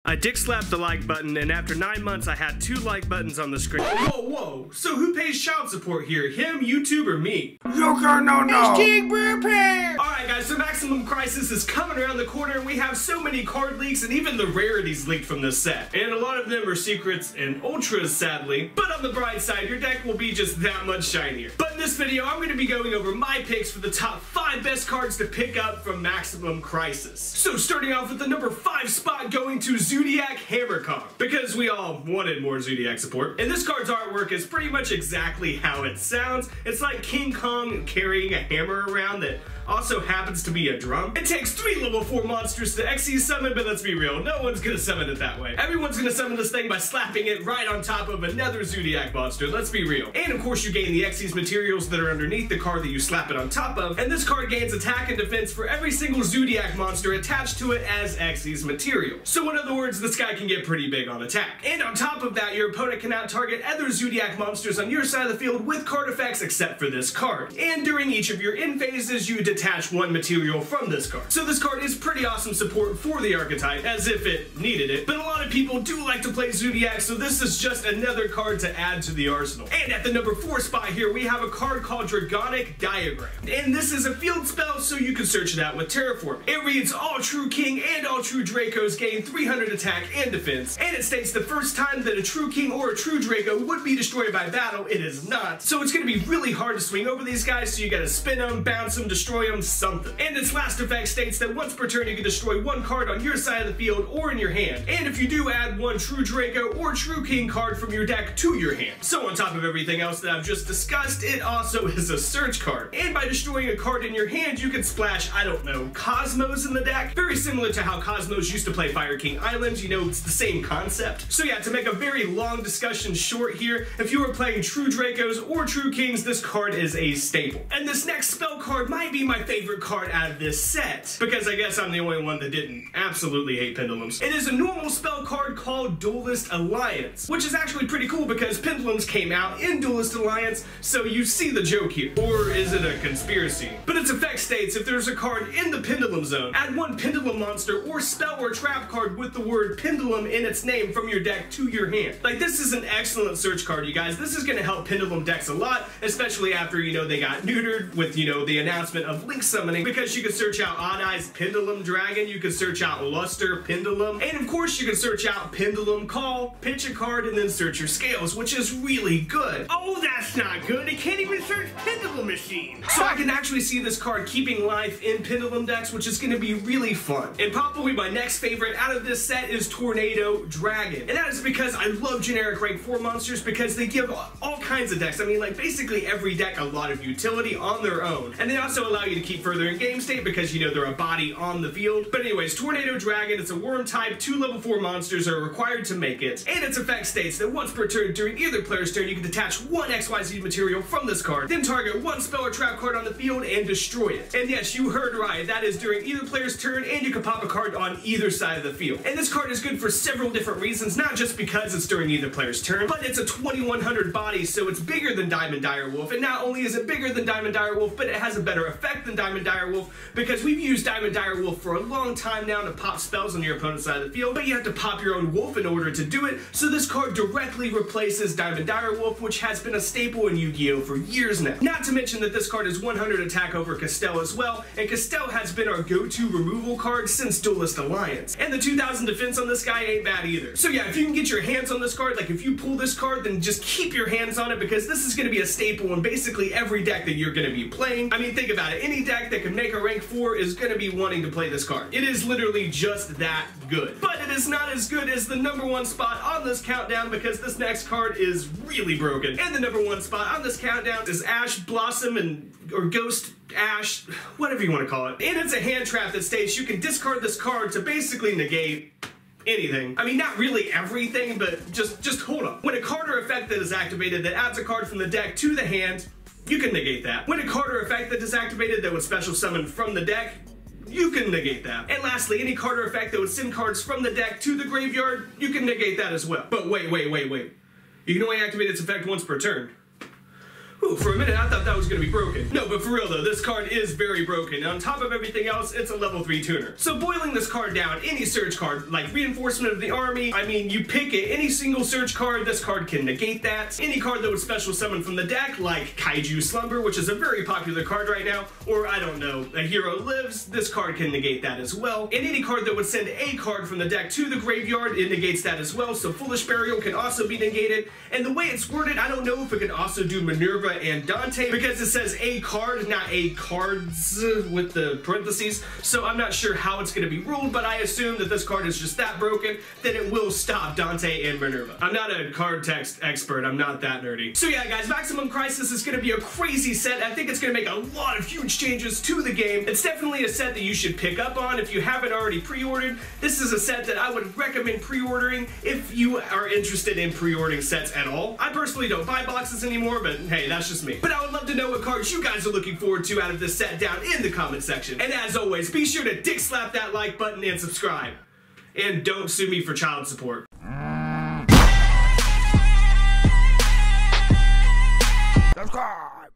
I dick slapped the like button, and after 9 months, I had 2 like buttons on the screen. Whoa. So who pays child support here? Him, YouTube, or me? YugiNoNo! Alright guys, so Maximum Crisis is coming around the corner, and we have so many card leaks and even the rarities leaked from this set. And a lot of them are secrets and ultras, sadly. But on the bright side, your deck will be just that much shinier. But in this video, I'm going to be going over my picks for the top 5 best cards to pick up from Maximum Crisis. So starting off with the number 5 spot, going to Zodiac Hammer Kong, because we all wanted more Zodiac support. And this card's artwork is pretty much exactly how it sounds. It's like King Kong carrying a hammer around that also happens to be a drum. It takes 3 level 4 monsters to XE summon, but let's be real, no one's gonna summon it that way. Everyone's gonna summon this thing by slapping it right on top of another Zodiac monster, let's be real. And of course you gain the XE's materials that are underneath the card that you slap it on top of, and this card gains attack and defense for every single Zodiac monster attached to it as XE's material. So in other words, this guy can get pretty big on attack. And on top of that, your opponent can out-target other Zodiac monsters on your side of the field with card effects except for this card. And during each of your end phases, you detach 1 material from this card. So this card is pretty awesome support for the archetype, as if it needed it. But a lot of people do like to play Zodiac, so this is just another card to add to the arsenal. And at the number 4 spot here, we have a card called Dragonic Diagram. And this is a field spell, so you can search it out with Terraform. It reads, all true King and all true Dracos gain 300 attack and defense. And it states the first time that a true King or a true Draco would be destroyed by battle, it is not. So it's going to be really hard to swing over these guys, so you gotta spin them, bounce them, destroy them, something. And its last effect states that once per turn you can destroy 1 card on your side of the field or in your hand. And if you do add 1 true Draco or true King card from your deck to your hand. So on top of everything else that I've just discussed, it also is a search card. And by destroying a card in your hand, you can splash, I don't know, Cosmos in the deck. Very similar to how Cosmos used to play Fire King Island, you know, it's the same concept. So yeah, to make a very long discussion short here, if you are playing true Dracos or true Kings, this card is a staple. And this next spell card might be my favorite card out of this set, because I guess I'm the only one that didn't absolutely hate Pendulums. It is a normal spell card called Duelist Alliance, which is actually pretty cool because Pendulums came out in Duelist Alliance, so you see the joke here. Or is it a conspiracy? But its effect states if there's a card in the Pendulum zone, add 1 Pendulum monster or spell or trap card with the word Pendulum in its name from your deck to your hand. Like, this is an excellent search card, you guys. This is going to help Pendulum decks a lot, especially after, you know, they got neutered with, you know, the announcement of Link summoning, because you can search out Odd Eyes Pendulum Dragon, you can search out Luster Pendulum, and of course you can search out Pendulum Call, pitch a card, and then search your scales, which is really good. Oh, that's not good. It can't even search Pendulum Machine. So I can actually see this card keeping life in Pendulum decks, which is going to be really fun. And probably my next favorite out of this set is Tornado Dragon. And that is because I love generic rank 4 monsters because they give all kinds of decks. I mean, like, basically every deck a lot of utility on their own. And they also allow you to keep further in game state because, you know, they're a body on the field. But anyways, Tornado Dragon, it's a worm type, 2 level 4 monsters are required to make it. And its effect states that once per turn during either player's turn, you can detach 1 XYZ material from this card, then target 1 spell or trap card on the field and destroy it. And yes, you heard right, that is during either player's turn, and you can pop a card on either side of the field. And this card is good for several different reasons, not just because it's during either player's turn, but it's a 2100 body, so it's bigger than Diamond Direwolf. And not only is it bigger than Diamond Direwolf, but it has a better effect than Diamond Direwolf, because we've used Diamond Direwolf for a long time now to pop spells on your opponent's side of the field, but you have to pop your own wolf in order to do it, so this card directly replaces Diamond Direwolf, which has been a staple in Yu-Gi-Oh! For years now. Not to mention that this card is 100 attack over Castel as well, and Castel has been our go-to removal card since Duelist Alliance. And the 2000 defense on this guy ain't bad either. So yeah, if you can get your hands on this card, like if you pull this card, then just keep your hands on it, because this is going to be a staple in basically every deck that you're going to be playing. I mean, think about it. Any deck that can make a rank 4 is going to be wanting to play this card. It is literally just that good. But it is not as good as the number 1 spot on this countdown, because this next card is really broken. And the number 1 spot on this countdown is Ash Blossom or Ghost Ash, whatever you want to call it. And it's a hand trap that states you can discard this card to basically negate anything. I mean, not really everything, but just hold on. When a card or effect that is activated that adds a card from the deck to the hand, you can negate that. When a card or effect that is activated that would special summon from the deck, you can negate that. And lastly, any card or effect that would send cards from the deck to the graveyard, you can negate that as well. But wait. You can only activate its effect once per turn. Ooh, for a minute I thought that was gonna be broken. No, but for real though, this card is very broken. And on top of everything else, it's a level 3 tuner. So boiling this card down, any search card, like Reinforcement of the Army, I mean, you pick it, any single search card, this card can negate that. Any card that would special summon from the deck, like Kaiju Slumber, which is a very popular card right now, or I don't know, A Hero Lives, this card can negate that as well. And any card that would send a card from the deck to the graveyard, it negates that as well. So Foolish Burial can also be negated. And the way it's worded, I don't know if it could also do Minerva and Dante, because it says a card, not a cards with the parentheses. So I'm not sure how it's going to be ruled, but I assume that this card is just that broken that it will stop Dante and Minerva. I'm not a card text expert, I'm not that nerdy. So yeah guys, Maximum Crisis is going to be a crazy set. I think it's going to make a lot of huge changes to the game. It's definitely a set that you should pick up on if you haven't already pre-ordered. This is a set that I would recommend pre-ordering if you are interested in pre-ordering sets at all. I personally don't buy boxes anymore, but hey, that's just me. But I would love to know what cards you guys are looking forward to out of this set down in the comment section. And as always, be sure to dick slap that like button and subscribe. And don't sue me for child support. Subscribe!